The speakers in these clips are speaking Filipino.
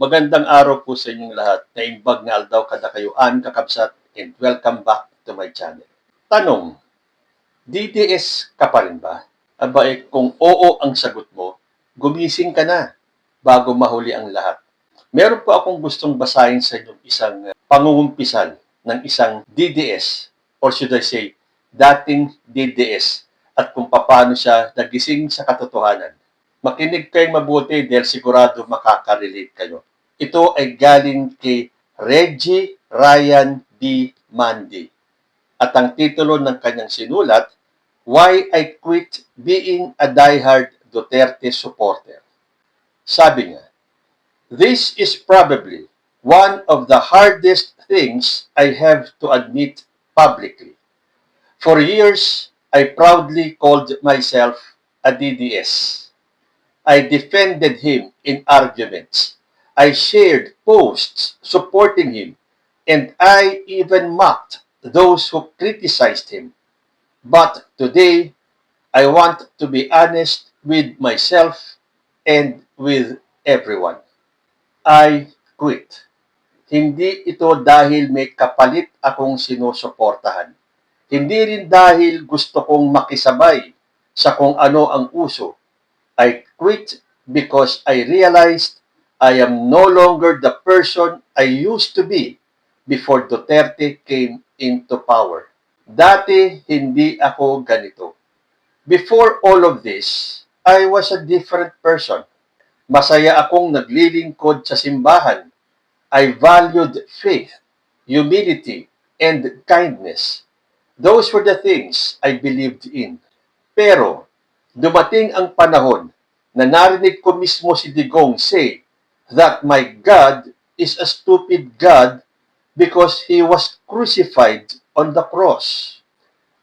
Magandang araw po sa inyong lahat. Naimbag nga aldaw kada kayuan kakabsat and welcome back to my channel. Tanong, DDS ka pa rin ba? Aba kung oo ang sagot mo, gumising ka na bago mahuli ang lahat. Meron po akong gustong basahin sa inyong isang pangungumpisal ng isang DDS or should I say, dating DDS at kung paano siya nagising sa katotohanan. Makinig kayong mabuti dahil sigurado makaka-relate kayo. Ito ay galing kay Reggie Ryan D. Mandy. At ang titulo ng kanyang sinulat, Why I Quit Being a Diehard Duterte Supporter. Sabi niya, This is probably one of the hardest things I have to admit publicly. For years, I proudly called myself a DDS. I defended him in arguments. I shared posts supporting him, and I even mocked those who criticized him. But today, I want to be honest with myself and with everyone. I quit. Hindi ito dahil may kapalit akong sinusuportahan. Hindi rin dahil gusto kong makisabay sa kung ano ang uso. I quit because I realized I am no longer the person I used to be before Duterte came into power. Dati, hindi ako ganito. Before all of this, I was a different person. Masaya akong naglilingkod sa simbahan. I valued faith, humility, and kindness. Those were the things I believed in. Pero, dumating ang panahon na narinig ko mismo si Digong say that my God is a stupid God because He was crucified on the cross.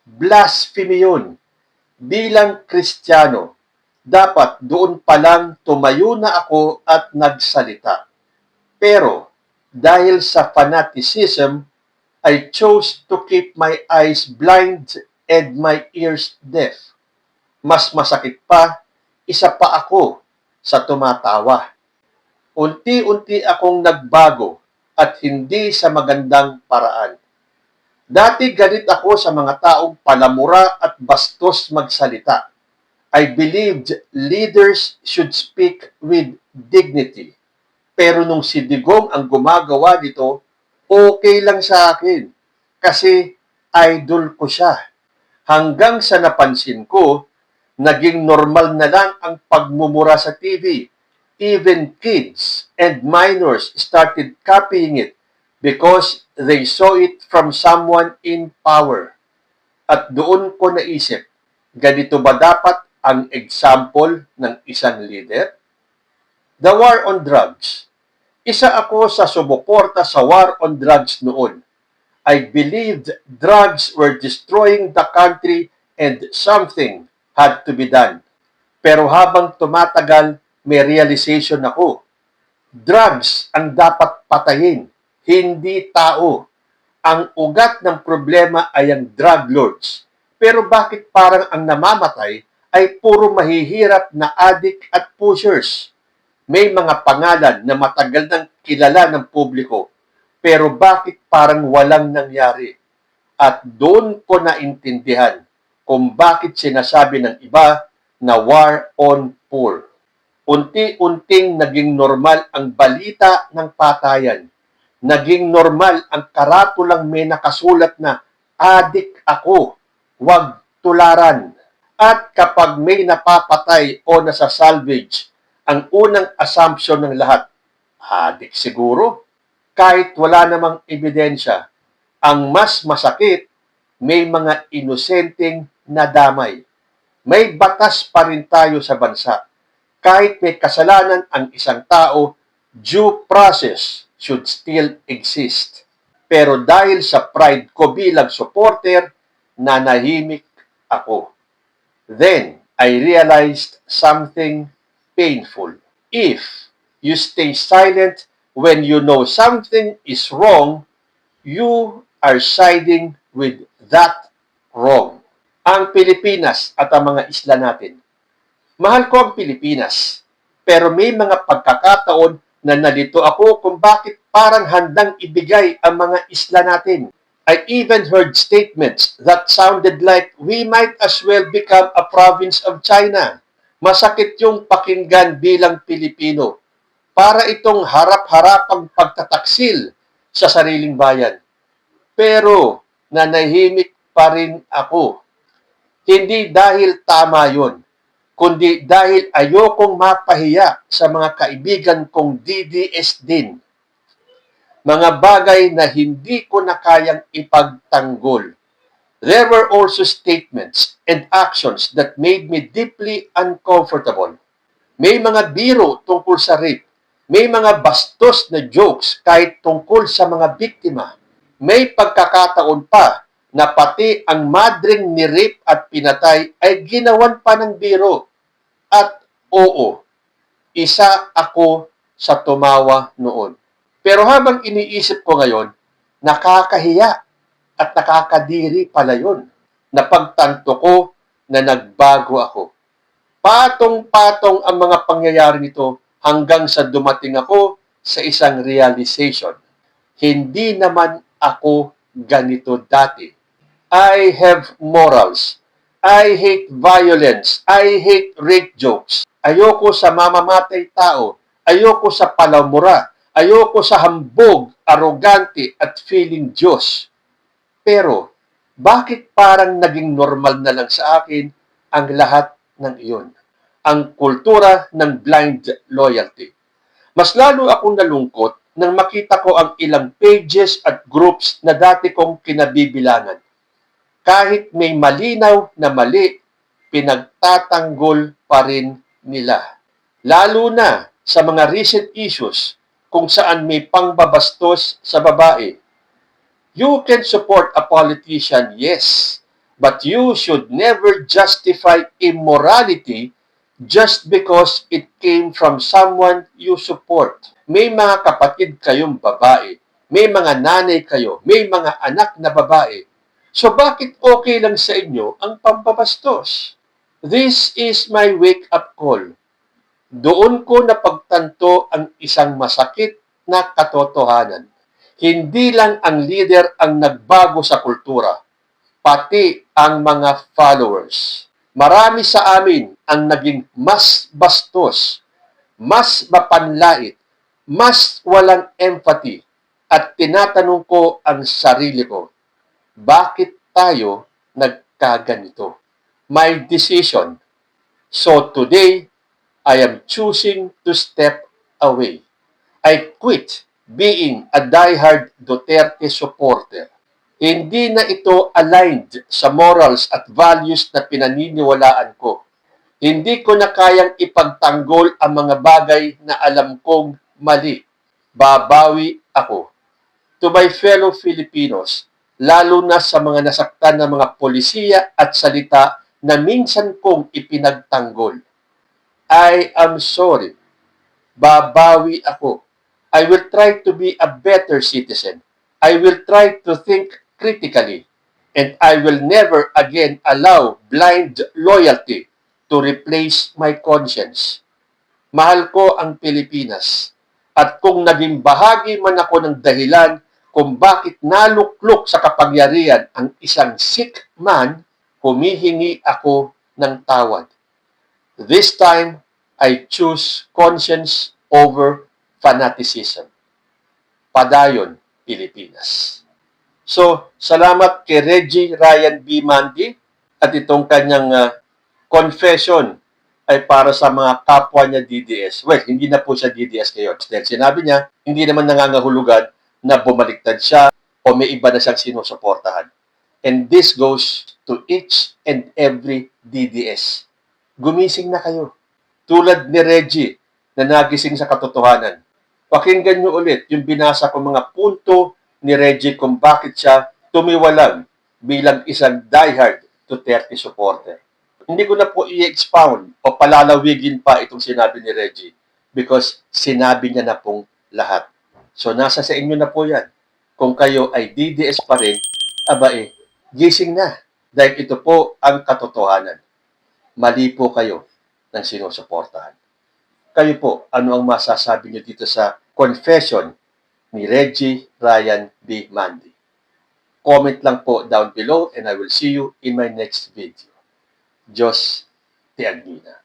Blasphemy yun. Bilang Kristiyano, dapat doon pa lang tumayo na ako at nagsalita. Pero, dahil sa fanaticism, I chose to keep my eyes blind and my ears deaf. Mas masakit pa, isa pa ako sa tumatawa. Unti-unti akong nagbago at hindi sa magandang paraan. Dati galit ako sa mga taong palamura at bastos magsalita. I believed leaders should speak with dignity. Pero nung si Digong ang gumagawa nito, okay lang sa akin kasi idol ko siya. Hanggang sa napansin ko, naging normal na lang ang pagmumura sa TV. Even kids and minors started copying it because they saw it from someone in power. At doon ko naisip, ganito ba dapat ang example ng isang leader? The war on drugs. Isa ako sa sumuporta sa war on drugs noon. I believed drugs were destroying the country and something had to be done. Pero habang tumatagal, may realization ako. Drugs ang dapat patayin, hindi tao. Ang ugat ng problema ay ang drug lords. Pero bakit parang ang namamatay ay puro mahihirap na addict at pushers? May mga pangalan na matagal nang kilala ng publiko, pero bakit parang walang nangyari? At doon ko naintindihan kung bakit sinasabi ng iba na war on poor. Unti-unting naging normal ang balita ng patayan. Naging normal ang karatulang may nakasulat na adik ako, wag tularan. At kapag may napapatay o nasa-salvage, ang unang assumption ng lahat, adik siguro. Kahit wala namang ebidensya, ang mas masakit, may mga inosenteng nadamay. May batas pa rin tayo sa bansa. Kahit may kasalanan ang isang tao, due process should still exist. Pero dahil sa pride ko bilang supporter, nanahimik ako. Then, I realized something painful. If you stay silent when you know something is wrong, you are siding with that wrong. Ang Pilipinas at ang mga isla natin. Mahal ko ang Pilipinas, pero may mga pagkakataon na nalito ako kung bakit parang handang ibigay ang mga isla natin. I even heard statements that sounded like we might as well become a province of China. Masakit yung pakinggan bilang Pilipino. Para itong harap-harapang pagtataksil sa sariling bayan. Pero nanahimik pa rin ako. Hindi dahil tama yun, kundi dahil ayokong mapahiya sa mga kaibigan kong DDS din. Mga bagay na hindi ko na kayang ipagtanggol. There were also statements and actions that made me deeply uncomfortable. May mga biro tungkol sa rape. May mga bastos na jokes kahit tungkol sa mga biktima. May pagkakataon pa na pati ang madring ni-rape at pinatay ay ginawan pa ng biro. At oo, isa ako sa tumawa noon. Pero habang iniisip ko ngayon, nakakahiya at nakakadiri pala yun. Napagtanto ko na nagbago ako. Patong-patong ang mga pangyayari nito hanggang sa dumating ako sa isang realization. Hindi naman ako ganito dati. I have morals. I hate violence. I hate rape jokes. Ayoko sa mamamatay tao. Ayoko sa palamura. Ayoko sa hambog, arogante at feeling Diyos. Pero, bakit parang naging normal na lang sa akin ang lahat ng iyon? Ang kultura ng blind loyalty. Mas lalo akong nalungkot nang makita ko ang ilang pages at groups na dati kong kinabibilangan. Kahit may malinaw na mali, pinagtatanggol pa rin nila. Lalo na sa mga recent issues kung saan may pangbabastos sa babae. You can support a politician, yes, but you should never justify immorality just because it came from someone you support. May mga kapatid kayong babae, may mga nanay kayo, may mga anak na babae. So bakit okay lang sa inyo ang pambabastos? This is my wake-up call. Doon ko napagtanto ang isang masakit na katotohanan. Hindi lang ang leader ang nagbago sa kultura, pati ang mga followers. Marami sa amin ang naging mas bastos, mas mapanlait, mas walang empathy, at tinatanong ko ang sarili ko, bakit tayo nagkaganito? My decision. So today, I am choosing to step away. I quit being a diehard Duterte supporter. Hindi na ito aligned sa morals at values na pinaniniwalaan ko. Hindi ko na kayang ipagtanggol ang mga bagay na alam kong mali. Babawi ako. To my fellow Filipinos, lalo na sa mga nasaktan ng mga polisiya at salita na minsan kong ipinagtanggol. I am sorry. Babawi ako. I will try to be a better citizen. I will try to think critically. And I will never again allow blind loyalty to replace my conscience. Mahal ko ang Pilipinas. At kung naging bahagi man ako ng dahilan kung bakit naluklok sa kapangyarihan ang isang sick man, humihingi ako ng tawad. This time, I choose conscience over fanaticism. Padayon, Pilipinas. So, salamat kay Reggie Ryan B. Mandi at itong kanyang confession ay para sa mga kapwa niya DDS. Well, hindi na po siya DDS ngayon. Dahil sinabi niya, hindi naman nangangahulugan na bumaliktad siya o may iba na siyang sinusuportahan. And this goes to each and every DDS. Gumising na kayo. Tulad ni Reggie na nagising sa katotohanan. Pakinggan niyo ulit yung binasa kong mga punto ni Reggie kung bakit siya tumiwalag bilang isang diehard Duterte supporter. Hindi ko na po i-expound o palalawigin pa itong sinabi ni Reggie because sinabi niya na pong lahat. So nasa sa inyo na po yan. Kung kayo ay DDS pa rin, gising na. Dahil ito po ang katotohanan. Mali po kayo ng sinusuportahan. Kayo po, ano ang masasabi niyo dito sa confession ni Reggie Ryan D. Mandy? Comment lang po down below and I will see you in my next video. Diyos te Agmina.